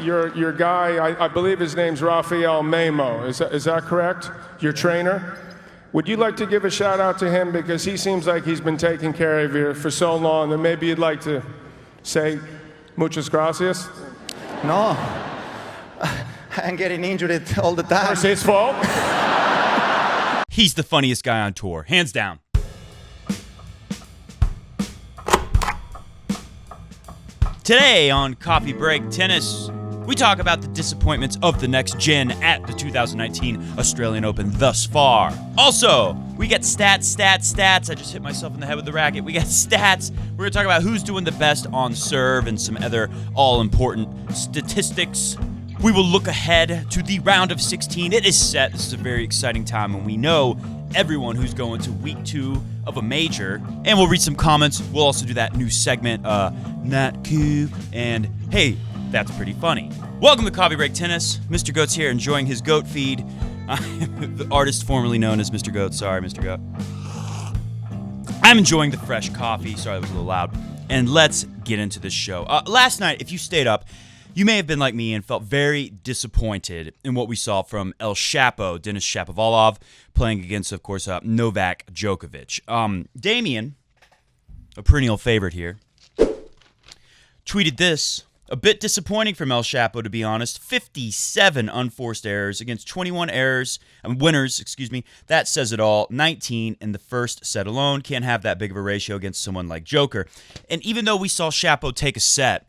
your guy, I believe his name's Rafael Memo. Is that correct? Your trainer? Would you like to give a shout out to him, because he seems like he's been taking care of you for so long, and maybe you'd like to say muchas gracias? No, I'm getting injured all the time. It's his fault. He's the funniest guy on tour, hands down. Today on Coffee Break Tennis, we talk about the disappointments of the next gen at the 2019 Australian Open thus far. Also, we get stats. I just hit myself in the head with the racket. We got stats. We're going to talk about who's doing the best on serve and some other all-important statistics. We will look ahead to the round of 16. It is set. This is a very exciting time, and we know everyone who's going to week 2 of a major. And we'll read some comments. We'll also do that new segment, Not Cool, and hey, that's pretty funny. Welcome to Coffee Break Tennis. Mr. Goat's here enjoying his goat feed. I'm the artist formerly known as Mr. Goat. Sorry, Mr. Goat. I'm enjoying the fresh coffee. Sorry, that was a little loud. And let's get into this show. Last night, if you stayed up, you may have been like me and felt very disappointed in what we saw from El Chapo, Denis Shapovalov, playing against, of course, Novak Djokovic. Damien, a perennial favorite here, tweeted this. A bit disappointing from El Chapo, to be honest. 57 unforced errors against 21 winners. That says it all. 19 in the first set alone. Can't have that big of a ratio against someone like Djoker. And even though we saw Chapo take a set,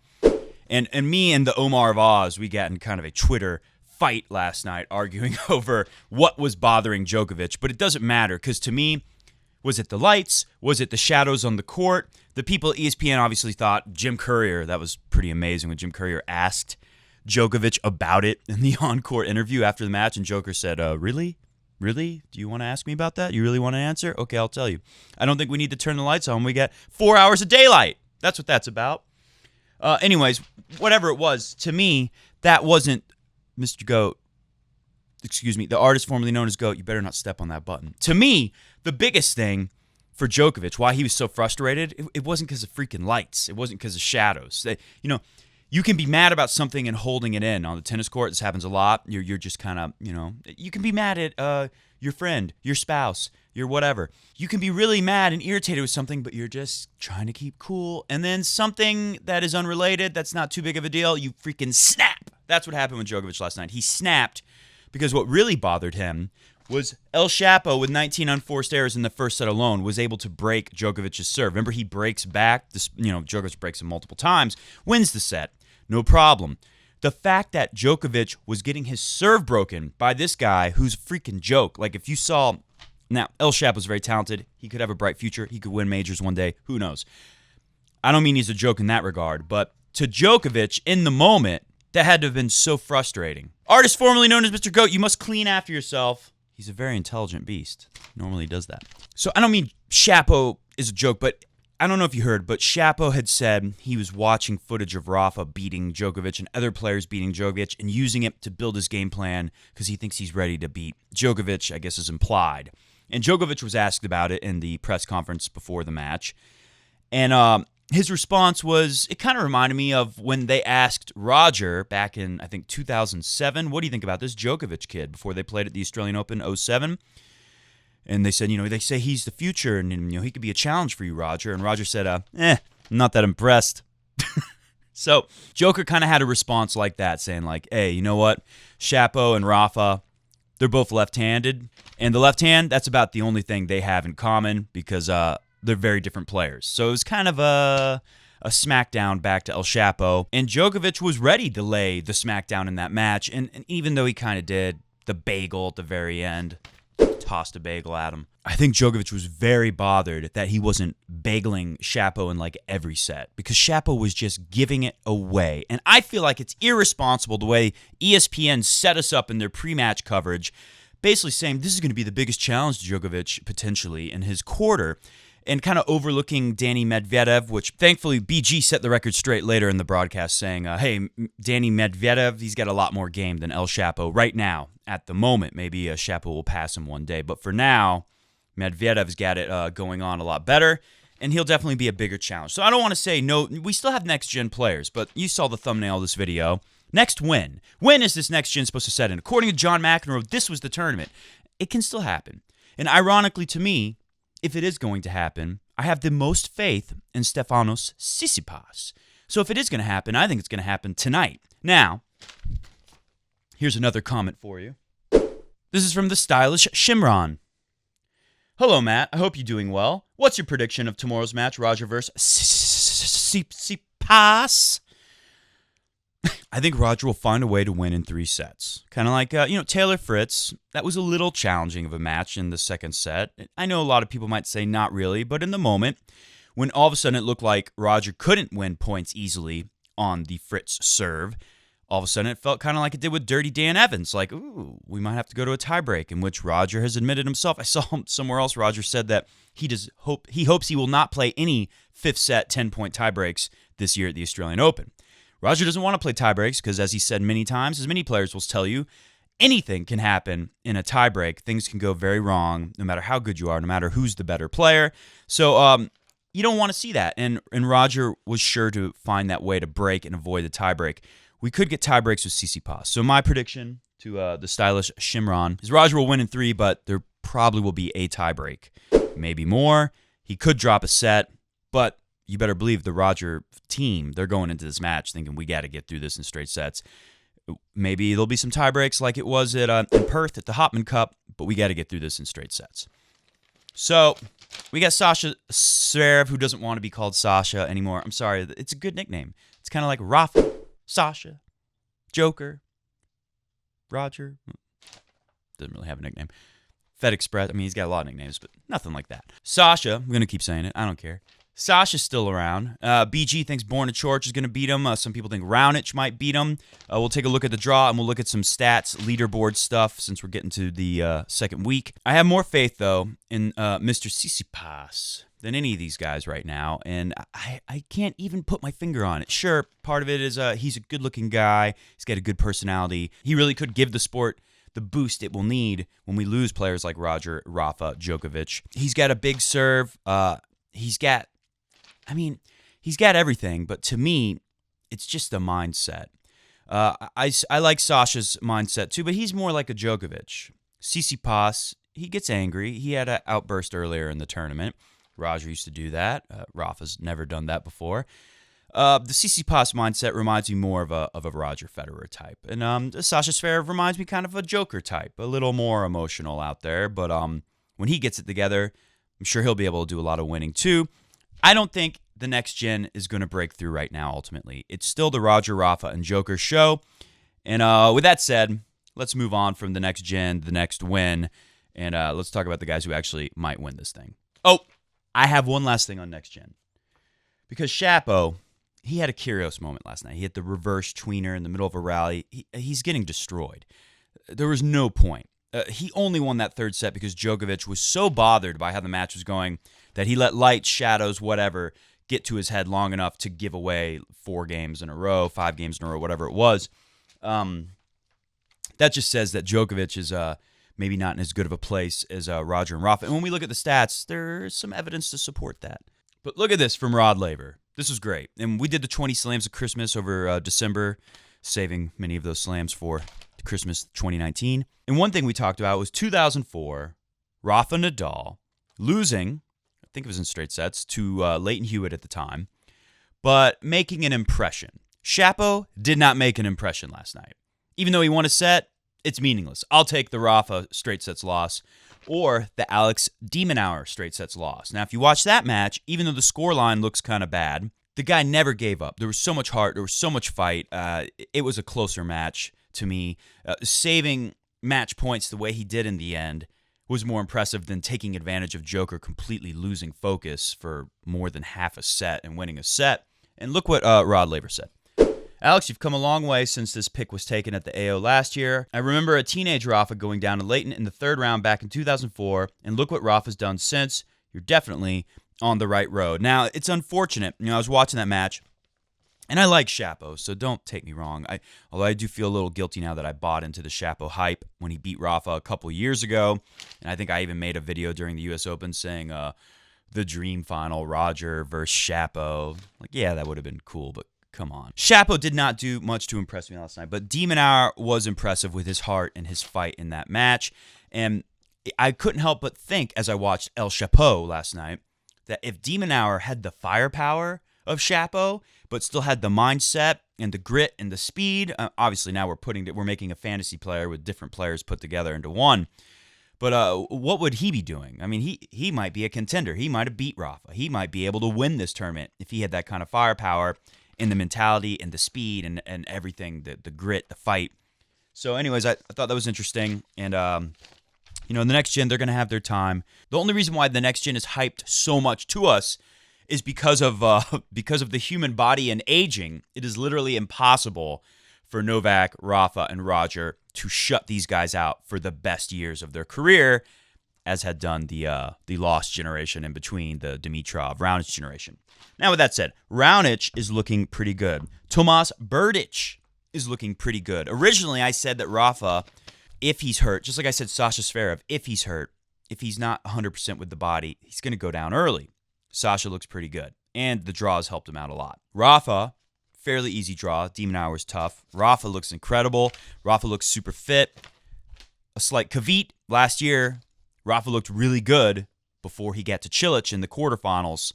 and me and the Omar of Oz, we got in kind of a Twitter fight last night arguing over what was bothering Djokovic. But it doesn't matter, because to me, was it the lights? Was it the shadows on the court? The people at ESPN obviously thought Jim Courier, that was pretty amazing when Jim Courier asked Djokovic about it in the on-court interview after the match, and Joker said, really? Really? Do you want to ask me about that? You really want to answer? Okay, I'll tell you. I don't think we need to turn the lights on. We get 4 hours of daylight. That's what that's about. Anyways, whatever it was, to me, that wasn't Mr. Goat. The artist formerly known as Goat. You better not step on that button. To me, the biggest thing for Djokovic, why he was so frustrated, it wasn't because of freaking lights. It wasn't because of shadows. You can be mad about something and holding it in on the tennis court. This happens a lot. You're just kind of, you can be mad at your friend, your spouse, your whatever. You can be really mad and irritated with something, but you're just trying to keep cool. And then something that is unrelated, that's not too big of a deal, you freaking snap. That's what happened with Djokovic last night. He snapped because what really bothered him was El Chapo, with 19 unforced errors in the first set alone, was able to break Djokovic's serve. Remember, he breaks back. Djokovic breaks him multiple times, wins the set, no problem. The fact that Djokovic was getting his serve broken by this guy who's a freaking joke. Like, if you saw... Now, El Chapo's very talented. He could have a bright future. He could win majors one day. Who knows? I don't mean he's a joke in that regard, but to Djokovic, in the moment, that had to have been so frustrating. Artist formerly known as Mr. Goat, you must clean after yourself. He's a very intelligent beast. Normally does that. So I don't mean Chapo is a joke, but I don't know if you heard, but Chapo had said he was watching footage of Rafa beating Djokovic and other players beating Djokovic and using it to build his game plan because he thinks he's ready to beat Djokovic, I guess is implied. And Djokovic was asked about it in the press conference before the match. And his response was, it kind of reminded me of when they asked Roger back in, I think, 2007, what do you think about this Djokovic kid before they played at the Australian Open 07? And they said, they say he's the future and, he could be a challenge for you, Roger. And Roger said, I'm not that impressed. So Djoker kind of had a response like that, saying like, hey, you know what? Chapo and Rafa, they're both left-handed. And the left hand, that's about the only thing they have in common because they're very different players. So it was kind of a smackdown back to El Chapo. And Djokovic was ready to lay the smackdown in that match. And even though he kind of did the bagel at the very end, tossed a bagel at him, I think Djokovic was very bothered that he wasn't bageling Chapo in like every set because Chapo was just giving it away. And I feel like it's irresponsible the way ESPN set us up in their pre-match coverage, basically saying this is going to be the biggest challenge to Djokovic potentially in his quarter, and kind of overlooking Danny Medvedev, which thankfully BG set the record straight later in the broadcast saying, hey, Danny Medvedev, he's got a lot more game than El Chapo right now at the moment. Maybe Chapo will pass him one day, but for now, Medvedev's got it going on a lot better, and he'll definitely be a bigger challenge. So I don't want to say no. We still have next-gen players, but you saw the thumbnail of this video. Next, when? When is this next gen supposed to set in? According to John McEnroe, this was the tournament. It can still happen. And ironically to me, if it is going to happen, I have the most faith in Stefanos Tsitsipas. So if it is going to happen, I think it's going to happen tonight. Now, here's another comment for you. This is from the stylish Shimron. Hello, Matt. I hope you're doing well. What's your prediction of tomorrow's match, Roger versus Tsitsipas? I think Roger will find a way to win in 3 sets. Kind of like, Taylor Fritz. That was a little challenging of a match in the second set. I know a lot of people might say not really, but in the moment, when all of a sudden it looked like Roger couldn't win points easily on the Fritz serve, all of a sudden it felt kind of like it did with Dirty Dan Evans. Like, ooh, we might have to go to a tiebreak, in which Roger has admitted himself. I saw somewhere else Roger said that he hopes he will not play any 5th set 10-point tiebreaks this year at the Australian Open. Roger doesn't want to play tiebreaks because, as he said many times, as many players will tell you, anything can happen in a tiebreak. Things can go very wrong no matter how good you are, no matter who's the better player. So you don't want to see that. And Roger was sure to find that way to break and avoid the tiebreak. We could get tiebreaks with Tsitsipas. So my prediction to the stylish Shimron is Roger will win in 3, but there probably will be a tiebreak. Maybe more. He could drop a set, but you better believe the Roger team, they're going into this match thinking we got to get through this in straight sets. Maybe there'll be some tiebreaks like it was in Perth at the Hopman Cup, but we got to get through this in straight sets. So we got Sasha Zverev, who doesn't want to be called Sasha anymore. I'm sorry, it's a good nickname. It's kind of like Rafa, Sasha, Djoker, Roger. Doesn't really have a nickname. Fed Express, he's got a lot of nicknames, but nothing like that. Sasha, I'm going to keep saying it. I don't care. Sasha's still around. BG thinks Borna Coric is going to beat him. Some people think Raonic might beat him. We'll take a look at the draw, and we'll look at some stats, leaderboard stuff, since we're getting to the second week. I have more faith, though, in Mr. Tsitsipas than any of these guys right now, and I can't even put my finger on it. Sure, part of it is he's a good-looking guy. He's got a good personality. He really could give the sport the boost it will need when we lose players like Roger, Rafa, Djokovic. He's got a big serve. He's got everything, but to me, it's just a mindset. I like Sasha's mindset too, but he's more like a Djokovic. Tsitsipas, he gets angry. He had an outburst earlier in the tournament. Roger used to do that. Rafa's never done that before. The Tsitsipas mindset reminds me more of a Roger Federer type, and Sasha Zverev reminds me kind of a Joker type, a little more emotional out there. But when he gets it together, I'm sure he'll be able to do a lot of winning too. I don't think the next gen is going to break through right now, ultimately. It's still the Roger, Rafa, and Djoker show. And with that said, let's move on from the next gen, the next win, and let's talk about the guys who actually might win this thing. Oh, I have one last thing on next gen. Because Shapo, he had a Kyrgios moment last night. He hit the reverse tweener in the middle of a rally. He's getting destroyed. There was no point. He only won that third set because Djokovic was so bothered by how the match was going that he let lights, shadows, whatever, get to his head long enough to give away 4 games in a row, 5 games in a row, whatever it was. That just says that Djokovic is maybe not in as good of a place as Roger and Rafa. And when we look at the stats, there's some evidence to support that. But look at this from Rod Laver. This was great. And we did the 20 slams of Christmas over December, saving many of those slams for Christmas 2019. And one thing we talked about was 2004, Rafa Nadal losing, I think it was in straight sets, to Leighton Hewitt at the time, but making an impression. Shapo did not make an impression last night. Even though he won a set, it's meaningless. I'll take the Rafa straight sets loss or the Alex de Minaur straight sets loss. Now, if you watch that match, even though the scoreline looks kind of bad, the guy never gave up. There was so much heart. There was so much fight. It was a closer match to me. Saving match points the way he did in the end was more impressive than taking advantage of Djoker completely losing focus for more than half a set and winning a set. And look what Rod Laver said. Alex, you've come a long way since this pick was taken at the AO last year. I remember a teenage Rafa going down to Leighton in the third round back in 2004, and look what Rafa's done since. You're definitely on the right road. Now, it's unfortunate. I was watching that match, and I like Shapo, so don't take me wrong. Although I do feel a little guilty now that I bought into the Shapo hype when he beat Rafa a couple years ago, and I think I even made a video during the U.S. Open saying the dream final, Roger versus Shapo. Like, yeah, that would have been cool, but Come on. Shapo did not do much to impress me last night, but de Minaur was impressive with his heart and his fight in that match. And I couldn't help but think as I watched El Chapeau last night that if de Minaur had the firepower of Shapo, but still had the mindset and the grit and the speed, obviously now we're making a fantasy player with different players put together into one. But what would he be doing? I mean, he might be a contender. He might have beat Rafa. He might be able to win this tournament if he had that kind of firepower and the mentality and the speed and everything, the grit, the fight. So anyways, I thought that was interesting. And, the Next Gen, they're going to have their time. The only reason why the Next Gen is hyped so much to us is because of the human body and aging. It is literally impossible for Novak, Rafa, and Roger to shut these guys out for the best years of their career, as had done the lost generation in between, the Dimitrov, Raonic generation. Now, with that said, Raonic is looking pretty good. Tomas Berdych is looking pretty good. Originally, I said that Rafa, if he's hurt, just like I said Sasha Zverev, if he's hurt, if he's not 100% with the body, he's going to go down early. Sasha looks pretty good, and the draws helped him out a lot. Rafa, fairly easy draw. de Minaur was tough. Rafa looks incredible. Rafa looks super fit. A slight caveat. Last year, Rafa looked really good before he got to Cilic in the quarterfinals,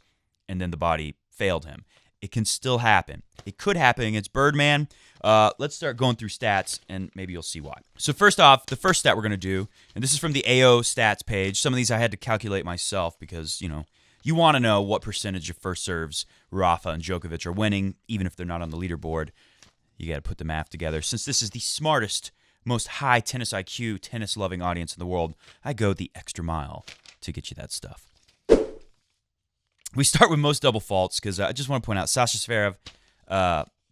and then the body failed him. It can still happen. It could happen against Birdman. Let's start going through stats, and maybe you'll see why. So first off, the first stat we're going to do, and this is from the AO stats page. Some of these I had to calculate myself because, you want to know what percentage of first serves Rafa and Djokovic are winning, even if they're not on the leaderboard. You got to put the math together. Since this is the smartest, most high tennis IQ, tennis-loving audience in the world, I go the extra mile to get you that stuff. We start with most double faults because I just want to point out Sasha Zverev,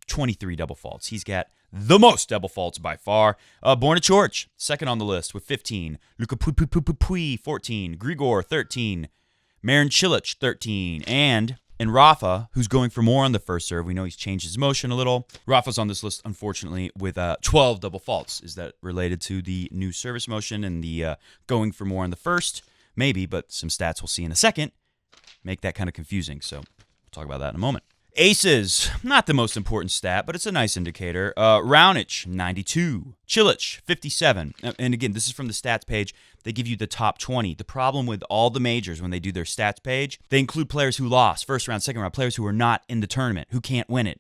23 double faults. He's got the most double faults by far. Borna Coric, second on the list with 15. Luka Pui, 14. Grigor, 13. Marin Cilic, 13. And Rafa, who's going for more on the first serve. We know he's changed his motion a little. Rafa's on this list, unfortunately, with 12 double faults. Is that related to the new service motion and the going for more on the first? Maybe, but some stats we'll see in a second make that kind of confusing. So we'll talk about that in a moment. Aces, not the most important stat, but it's a nice indicator. Raonic, 92. Cilic, 57. And again, this is from the stats page. They give you the top 20. The problem with all the majors when they do their stats page, they include players who lost first round, second round, players who are not in the tournament, who can't win it.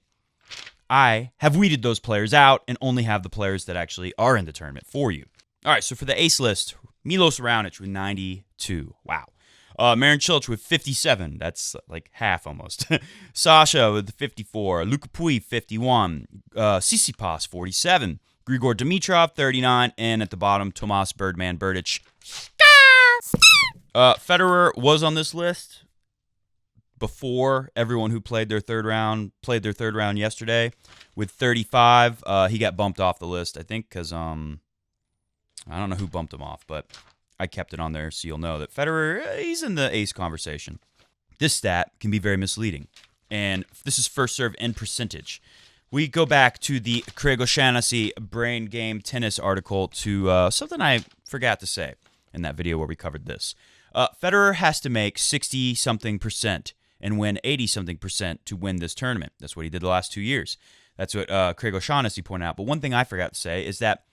I have weeded those players out and only have the players that actually are in the tournament for you. All right, so for the ace list, Milos Raonic with 92. Wow. Marin Cilic with 57. That's like half almost. Sasha with 54. Luka Pui, 51. Tsitsipas, 47. Grigor Dimitrov, 39. And at the bottom, Tomas Birdman Berdych. Federer was on this list before everyone who played their third round yesterday with 35. He got bumped off the list, I think, because I don't know who bumped him off, but I kept it on there so you'll know that Federer, he's in the ace conversation. This stat can be very misleading, and this is first serve and percentage. We go back to the Craig O'Shaughnessy Brain Game Tennis article to something I forgot to say in that video where we covered this. Federer has to make 60-something% and win 80-something% to win this tournament. That's what he did the last 2 years. That's what Craig O'Shaughnessy pointed out. But one thing I forgot to say is that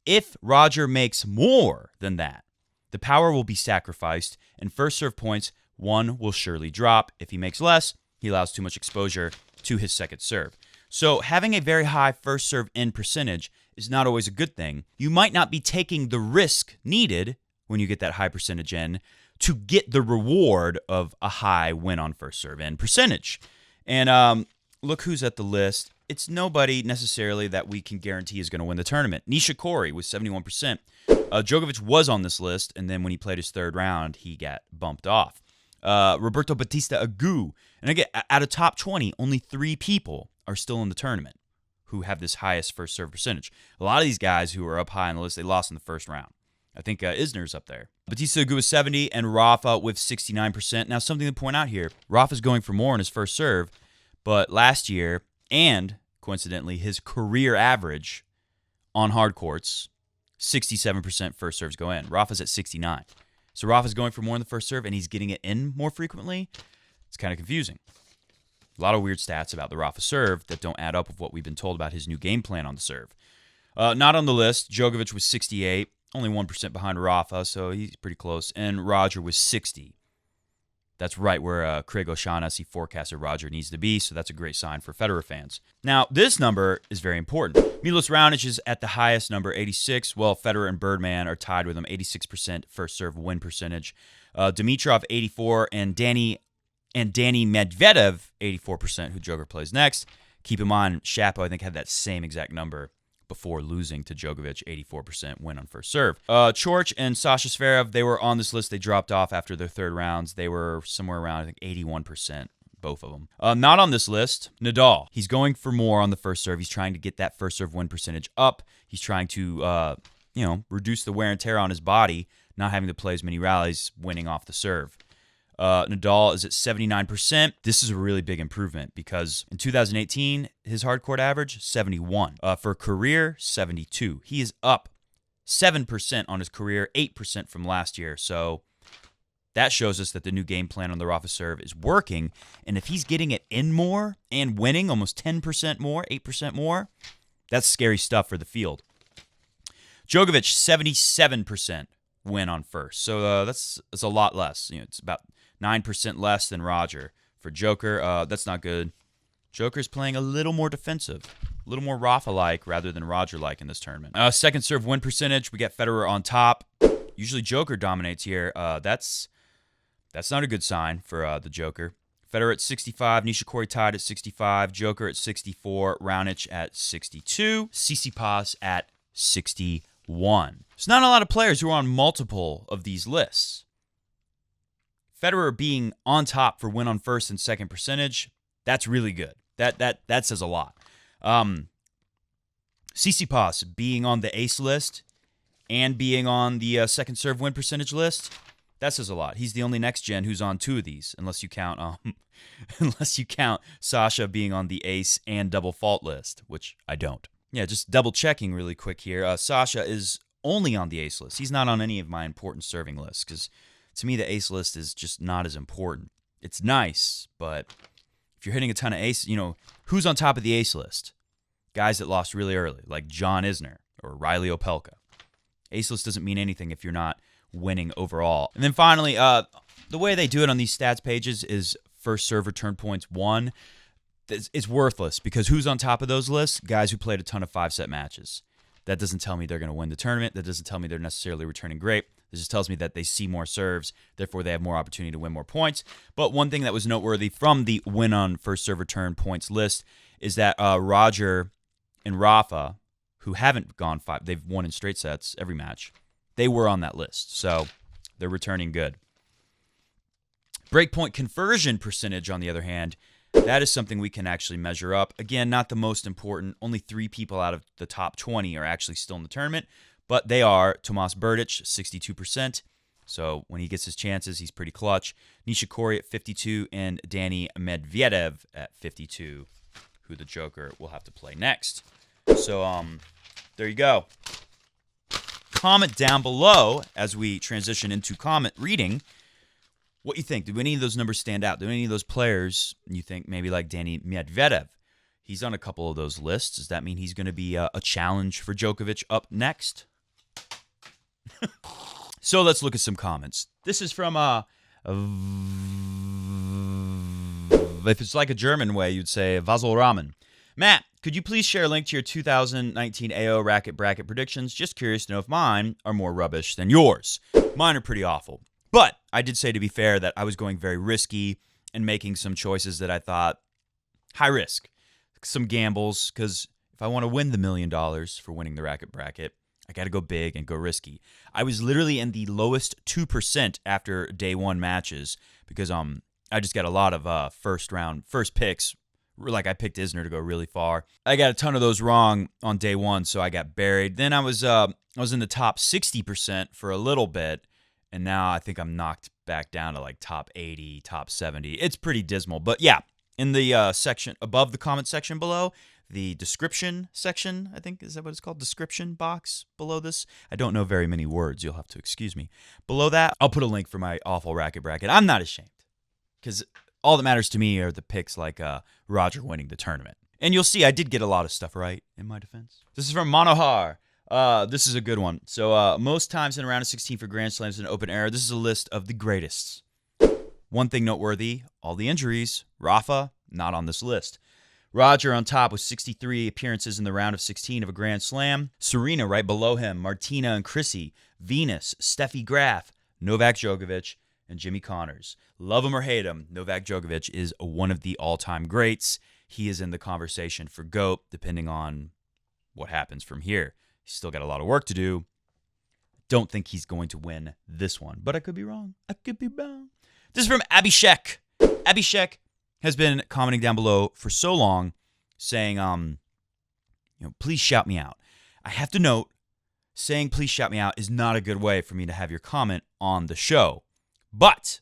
if Roger makes more than that, the power will be sacrificed, and first serve points, one will surely drop. If he makes less, he allows too much exposure to his second serve. So having a very high first serve in percentage is not always a good thing. You might not be taking the risk needed when you get that high percentage in to get the reward of a high win on first serve in percentage. And look who's at the list. It's nobody necessarily that we can guarantee is going to win the tournament. Nishikori with 71%. Djokovic was on this list, and then when he played his third round, he got bumped off. Roberto Bautista Agut. And again, out of top 20, only 3 people are still in the tournament who have this highest first serve percentage. A lot of these guys who are up high on the list, they lost in the first round. I think Isner's up there. Bautista Agut with 70 and Rafa with 69%. Now, something to point out here, Rafa's going for more in his first serve, but last year, and coincidentally, his career average on hard courts, 67% first serves go in. Rafa's at 69. So Rafa's going for more in the first serve, and he's getting it in more frequently. It's kind of confusing. A lot of weird stats about the Rafa serve that don't add up with what we've been told about his new game plan on the serve. Not on the list, Djokovic was 68, only 1% behind Rafa, so he's pretty close. And Roger was 60. That's right where Craig O'Shaughnessy forecasted Roger needs to be, so that's a great sign for Federer fans. Now, this number is very important. Milos Raonic is at the highest number, 86. Well, Federer and Birdman are tied with him, 86% first serve win percentage. Dimitrov, 84, and Danny Medvedev, 84%, who Djoker plays next. Keep in mind, Shapo, I think, had that same exact number before losing to Djokovic, 84% win on first serve. Coric and Sasha Zverev, they were on this list. They dropped off after their third rounds. They were somewhere around, I think, 81%, both of them. Not on this list, Nadal. He's going for more on the first serve. He's trying to get that first serve win percentage up. He's trying to, reduce the wear and tear on his body, not having to play as many rallies, winning off the serve. Nadal is at 79%. This is a really big improvement because in 2018, his hardcourt average, 71. For career, 72. He is up 7% on his career, 8% from last year. So that shows us that the new game plan on the Rafa serve is working. And if he's getting it in more and winning almost 10% more, 8% more, that's scary stuff for the field. Djokovic, 77% win on first. So that's a lot less. It's about 9% less than Roger. For Djoker, that's not good. Djoker's playing a little more defensive, a little more Rafa-like rather than Roger-like in this tournament. Second serve win percentage, we got Federer on top. Usually Djoker dominates here. That's not a good sign for the Djoker. Federer at 65, Nishikori tied at 65, Djoker at 64, Raonic at 62, Tsitsipas at 61. There's not a lot of players who are on multiple of these lists. Federer being on top for win on first and second percentage, that's really good. That says a lot. Tsitsipas being on the ace list and being on the second serve win percentage list, that says a lot. He's the only next gen who's on two of these, unless you count Sasha being on the ace and double fault list, which I don't. Yeah, just double checking really quick here. Sasha is only on the ace list. He's not on any of my important serving lists because to me, the ace list is just not as important. It's nice, but if you're hitting a ton of ace, who's on top of the ace list? Guys that lost really early, like John Isner or Riley Opelka. Ace list doesn't mean anything if you're not winning overall. And then finally, the way they do it on these stats pages is first serve return points won. It's worthless because who's on top of those lists? Guys who played a ton of 5-set matches. That doesn't tell me they're going to win the tournament. That doesn't tell me they're necessarily returning great. This just tells me that they see more serves, therefore they have more opportunity to win more points. But one thing that was noteworthy from the win on first serve return points list is that Roger and Rafa, who haven't gone 5, they've won in straight sets every match, they were on that list. So they're returning good. Breakpoint conversion percentage, on the other hand, that is something we can actually measure up. Again, not the most important. Only 3 people out of the top 20 are actually still in the tournament. But they are Tomas Berdych, 62%. So when he gets his chances, he's pretty clutch. Nishikori at 52 and Danny Medvedev at 52, who the Djoker will have to play next. So there you go. Comment down below as we transition into comment reading what you think. Do any of those numbers stand out? Do any of those players you think maybe like Danny Medvedev? He's on a couple of those lists. Does that mean he's going to be a challenge for Djokovic up next? So let's look at some comments. This is from, if it's like a German way, you'd say Vazel Ramen. Matt, could you please share a link to your 2019 AO racket bracket predictions? Just curious to know if mine are more rubbish than yours. Mine are pretty awful. But I did say, to be fair, that I was going very risky and making some choices that I thought high risk. Some gambles, because if I want to win the $1 million for winning the racket bracket, I got to go big and go risky. I was literally in the lowest 2% after day one matches because I just got a lot of first picks. Like I picked Isner to go really far. I got a ton of those wrong on day one, so I got buried. Then I was in the top 60% for a little bit, and now I think I'm knocked back down to like top 80, top 70. It's pretty dismal. But yeah, in the section above the comment section below, the description section, I think, is that what it's called? Description box below this. I don't know very many words. You'll have to excuse me. Below that, I'll put a link for my awful racket bracket. I'm not ashamed because All that matters to me are the picks like Roger winning the tournament. And you'll see I did get a lot of stuff right in my defense. This is from Manohar. This is a good one. So most times in a round of 16 for Grand Slams in open era, this is a list of the greatest. One thing noteworthy, all the injuries. Rafa, not on this list. Roger on top with 63 appearances in the round of 16 of a Grand Slam. Serena right below him. Martina and Chrissy. Venus, Steffi Graf, Novak Djokovic, and Jimmy Connors. Love him or hate him, Novak Djokovic is one of the all-time greats. He is in the conversation for GOAT, depending on what happens from here. He's still got a lot of work to do. Don't think he's going to win this one, but I could be wrong. This is from Abhishek. Abhishek has been commenting down below for so long, saying, please shout me out. I have to note, saying please shout me out is not a good way for me to have your comment on the show. But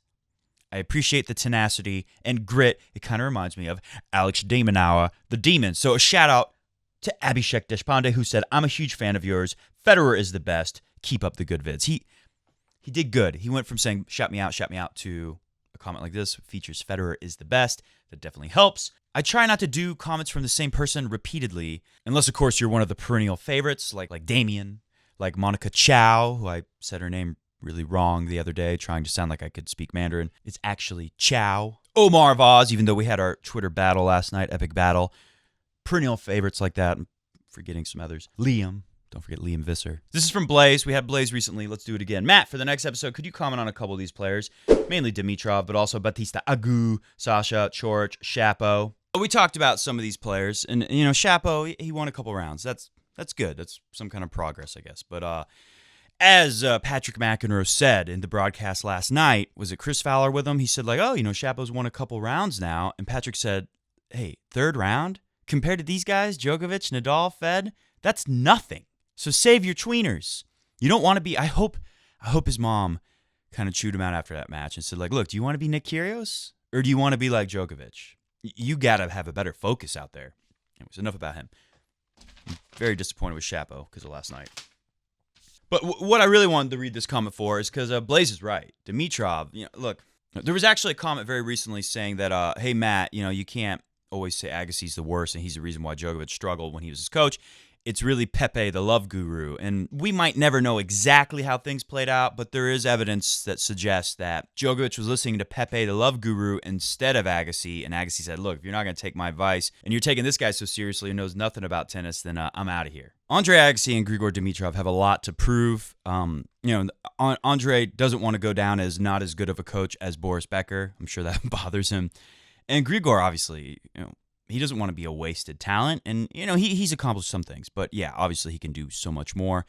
I appreciate the tenacity and grit. It kind of reminds me of Alex Demonauer, the Demon. So a shout out to Abhishek Deshpande, who said, I'm a huge fan of yours. Federer is the best. Keep up the good vids. He did good. He went from saying shout me out to a comment like this, features Federer is the best. That definitely helps. I try not to do comments from the same person repeatedly, unless, of course, you're one of the perennial favorites, like Damien, like Monica Chow, who I said her name really wrong the other day, trying to sound like I could speak Mandarin. It's actually Chow. Omar Vaz, even though we had our Twitter battle last night, epic battle. Perennial favorites like that. I'm forgetting some others. Liam. Don't forget Liam Visser. This is from Blaze. We had Blaze recently. Let's do it again. Matt, for the next episode, could you comment on a couple of these players? Mainly Dimitrov, but also Batista Agut, Sasha, Chorich, Shapo. We talked about some of these players, and Shapo, he won a couple rounds. That's good. That's some kind of progress, I guess. But as Patrick McEnroe said in the broadcast last night, was it Chris Fowler with him? He said Shapo's won a couple rounds now, and Patrick said, hey, third round? Compared to these guys, Djokovic, Nadal, Fed, that's nothing. So save your tweeners. You don't want to be, I hope his mom kind of chewed him out after that match and said, look, do you want to be Nick Kyrgios? Or do you want to be like Djokovic? You got to have a better focus out there. Anyways, enough about him. I'm very disappointed with Shapo because of last night. But what I really wanted to read this comment for is because Blaze is right. Dimitrov, look, there was actually a comment very recently saying that, hey, Matt, you can't always say Agassi's the worst and he's the reason why Djokovic struggled when he was his coach. It's really Pepe, the love guru. And we might never know exactly how things played out, but there is evidence that suggests that Djokovic was listening to Pepe, the love guru, instead of Agassi. And Agassi said, look, if you're not going to take my advice and you're taking this guy so seriously who knows nothing about tennis, then I'm out of here. Andre Agassi and Grigor Dimitrov have a lot to prove. Andre doesn't want to go down as not as good of a coach as Boris Becker. I'm sure that bothers him. And Grigor, obviously, he doesn't want to be a wasted talent, and he's accomplished some things, but yeah, obviously he can do so much more.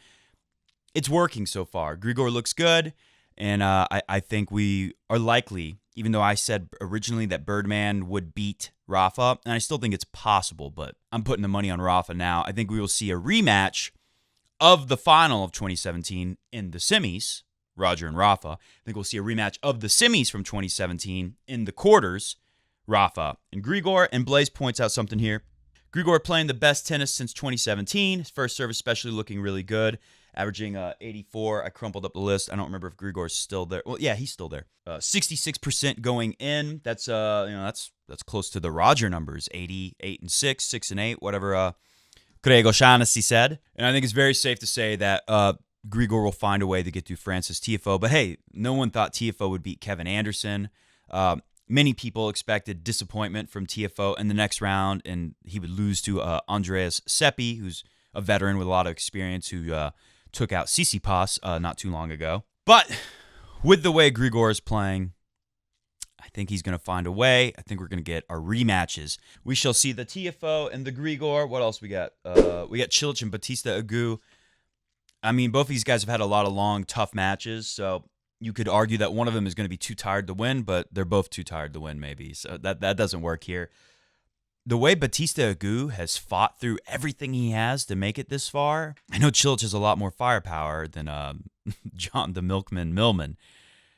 It's working so far. Grigor looks good, and I think we are likely, even though I said originally that Birdman would beat Rafa, and I still think it's possible, but I'm putting the money on Rafa now. I think we will see a rematch of the final of 2017 in the semis, Roger and Rafa. I think we'll see a rematch of the semis from 2017 in the quarters, Rafa and Grigor. And Blaze points out something here. Grigor playing the best tennis since 2017. His first serve especially looking really good, averaging 84. I crumpled up the list. I don't remember if Grigor's still there. Well, yeah, he's still there. 66% going in. That's close to the Roger numbers. 88 and 6, 6 and 8, whatever Grego Shaughnessy said. And I think it's very safe to say that Grigor will find a way to get through Francis Tiafoe. But hey, no one thought Tiafoe would beat Kevin Anderson. Many people expected disappointment from Tiafoe in the next round, and he would lose to Andreas Seppi, who's a veteran with a lot of experience, who took out Tsitsipas not too long ago. But with the way Grigor is playing, I think he's going to find a way. I think we're going to get our rematches. We shall see the Tiafoe and the Grigor. What else we got? We got Cilic and Batista Agut. I mean, both of these guys have had a lot of long, tough matches, so you could argue that one of them is going to be too tired to win, but they're both too tired to win, maybe. So that doesn't work here. The way Batista Agut has fought through everything he has to make it this far, I know Cilic has a lot more firepower than John the Milkman Millman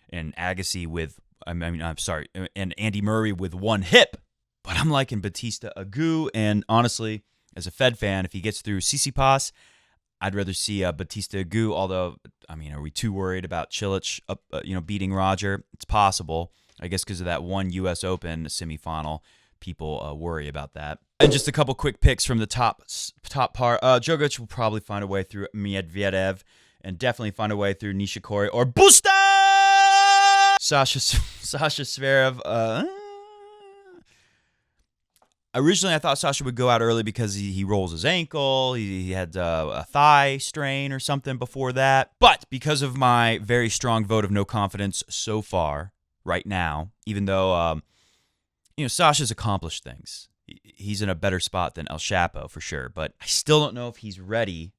and Agassi and Andy Murray with one hip. But I'm liking Batista Agut, and honestly, as a Fed fan, if he gets through Tsitsipas, I'd rather see Batista Agut, although, are we too worried about Cilic beating Roger? It's possible. I guess because of that one U.S. Open semifinal, people worry about that. And just a couple quick picks from the top part. Djokovic will probably find a way through Medvedev and definitely find a way through Nishikori or Busta! Sasha Zverev. Originally, I thought Sasha would go out early because he rolls his ankle. He had a thigh strain or something before that. But because of my very strong vote of no confidence so far, right now, even though Sasha's accomplished things, he's in a better spot than El Chapo for sure. But I still don't know if he's ready.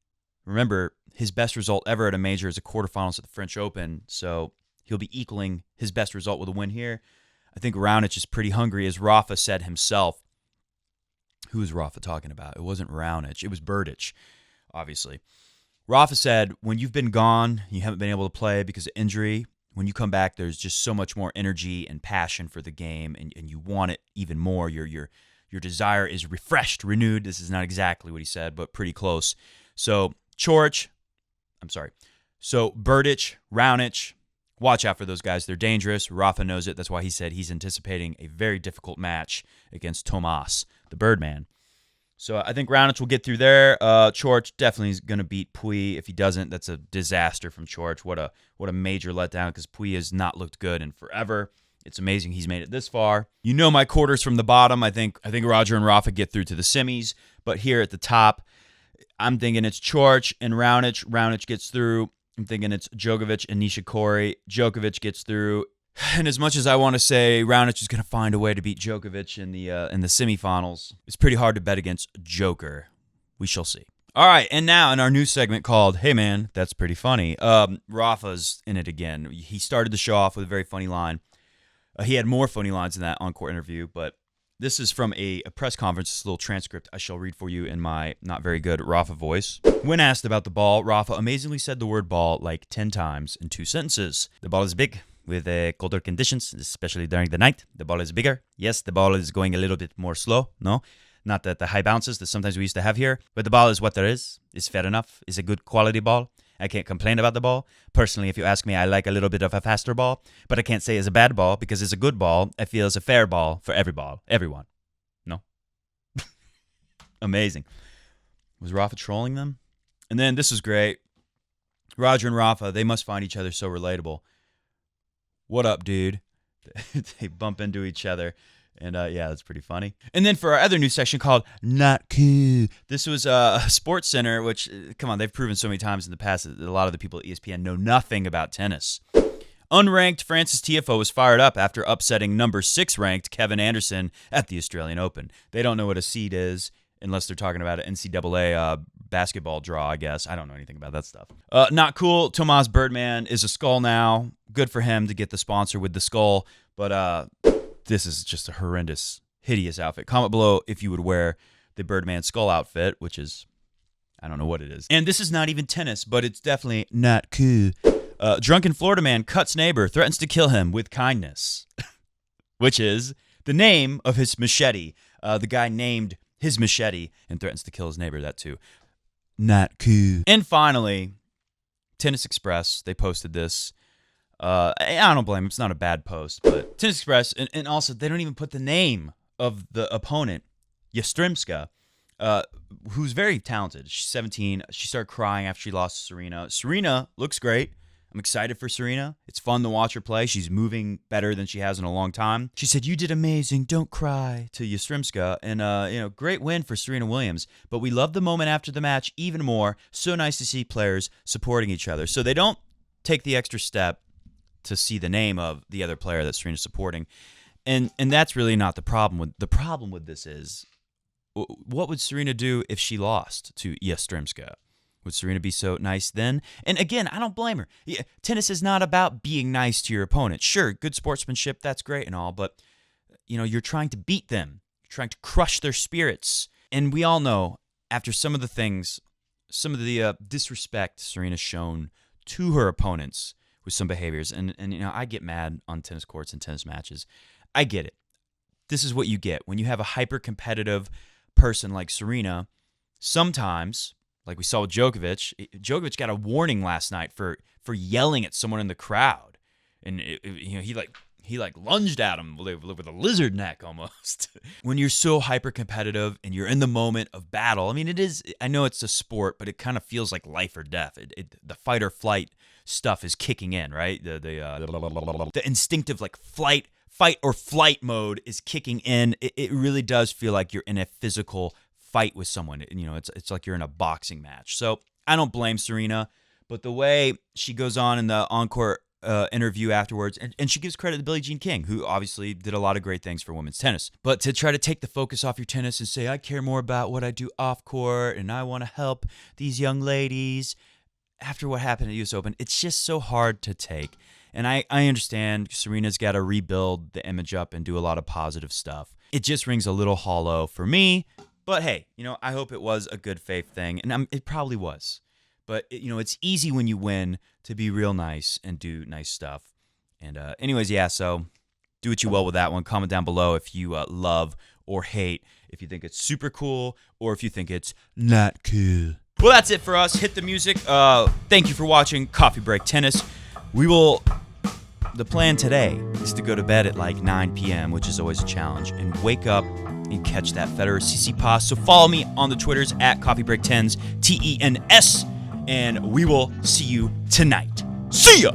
Remember, his best result ever at a major is a quarterfinals at the French Open, so he'll be equaling his best result with a win here. I think Raonic is pretty hungry, as Rafa said himself. Who was Rafa talking about? It wasn't Raonic. It was Berdych, obviously. Rafa said, when you've been gone, you haven't been able to play because of injury. When you come back, there's just so much more energy and passion for the game, and you want it even more. Your desire is refreshed, renewed. This is not exactly what he said, but pretty close. So Berdych, Raonic, watch out for those guys. They're dangerous. Rafa knows it. That's why he said he's anticipating a very difficult match against Tomas, the Birdman. So I think Raonic will get through there. Coric definitely is going to beat Pouille. If he doesn't, that's a disaster from Coric. What a major letdown, because Pouille has not looked good in forever. It's amazing he's made it this far. You know my quarters from the bottom. I think Roger and Rafa get through to the semis. But here at the top, I'm thinking it's Coric and Raonic. Raonic gets through. I'm thinking it's Djokovic and Nishikori. Djokovic gets through. And as much as I want to say Raonic is going to find a way to beat Djokovic in the semifinals, it's pretty hard to bet against Djoker. We shall see. All right, and now in our new segment called "Hey Man, That's Pretty Funny," Rafa's in it again. He started the show off with a very funny line. He had more funny lines in that encore interview, but this is from a press conference, this little transcript I shall read for you in my not very good Rafa voice. When asked about the ball, Rafa amazingly said the word ball like 10 times in 2 sentences. The ball is big with colder conditions, especially during the night. The ball is bigger. Yes, the ball is going a little bit more slow. No, not that the high bounces that sometimes we used to have here, but the ball is what there is. It's fair enough. It's a good quality ball. I can't complain about the ball. Personally, if you ask me, I like a little bit of a faster ball, but I can't say it's a bad ball because it's a good ball. I feel it's a fair ball for everyone. No? Amazing. Was Rafa trolling them? And then this was great. Roger and Rafa, they must find each other so relatable. What up, dude? They bump into each other. And yeah, that's pretty funny. And then for our other new section called Not Cool, this was Sports Center, which, come on, they've proven so many times in the past that a lot of the people at ESPN know nothing about tennis. Unranked Frances Tiafoe was fired up after upsetting number 6 ranked Kevin Anderson at the Australian Open. They don't know what a seed is unless they're talking about an NCAA basketball draw, I guess. I don't know anything about that stuff. Not cool. Tomas Birdman is a skull now. Good for him to get the sponsor with the skull, but this is just a horrendous, hideous outfit. Comment below if you would wear the Birdman skull outfit, which is, I don't know what it is. And this is not even tennis, but it's definitely not cool. Drunken Florida man cuts neighbor, threatens to kill him with kindness, which is the name of his machete. The guy named his machete and threatens to kill his neighbor, that too. Not cool. And finally, Tennis Express, they posted this. I don't blame him. It's not a bad post, but Tennis Express, and also they don't even put the name of the opponent, Yastremska, who's very talented. She's 17. She started crying after she lost to Serena. Serena looks great. I'm excited for Serena. It's fun to watch her play. She's moving better than she has in a long time. She said, "You did amazing. Don't cry," to Yastremska. And, great win for Serena Williams. But we love the moment after the match even more. So nice to see players supporting each other. So they don't take the extra step to see the name of the other player that Serena's supporting. And that's really not the problem. The problem with this is, what would Serena do if she lost to Yastremska? Would Serena be so nice then? And again, I don't blame her. Yeah, tennis is not about being nice to your opponent. Sure, good sportsmanship, that's great and all, but you're trying to beat them. You're trying to crush their spirits. And we all know, after some of the disrespect Serena's shown to her opponents with some behaviors, and I get mad on tennis courts and tennis matches. I get it. This is what you get when you have a hyper-competitive person like Serena. Sometimes, like we saw with Djokovic got a warning last night for yelling at someone in the crowd, and he he like lunged at him with a lizard neck almost. When you're so hyper competitive and you're in the moment of battle, I mean, I know it's a sport, but it kind of feels like life or death. The fight or flight stuff is kicking in, right? The instinctive like fight or flight mode is kicking in. It really does feel like you're in a physical fight with someone. You know, it's like you're in a boxing match. So I don't blame Serena, but the way she goes on in the encore interview afterwards, and she gives credit to Billie Jean King, who obviously did a lot of great things for women's tennis. But to try to take the focus off your tennis and say, I care more about what I do off court, and I want to help these young ladies after what happened at US Open, it's just so hard to take. And I understand Serena's got to rebuild the image up and do a lot of positive stuff. It just rings a little hollow for me. But hey, you know, I hope it was a good faith thing, and it probably was. But, you know, it's easy when you win to be real nice and do nice stuff. And anyways, yeah, so do what you will with that one. Comment down below if you love or hate, if you think it's super cool or if you think it's not cool. Well, that's it for us. Hit the music. Thank you for watching Coffee Break Tennis. The plan today is to go to bed at like 9 p.m., which is always a challenge, and wake up and catch that Federer Tsitsipas. So follow me on the Twitters at CoffeeBreak10s, TENS. And we will see you tonight. See ya!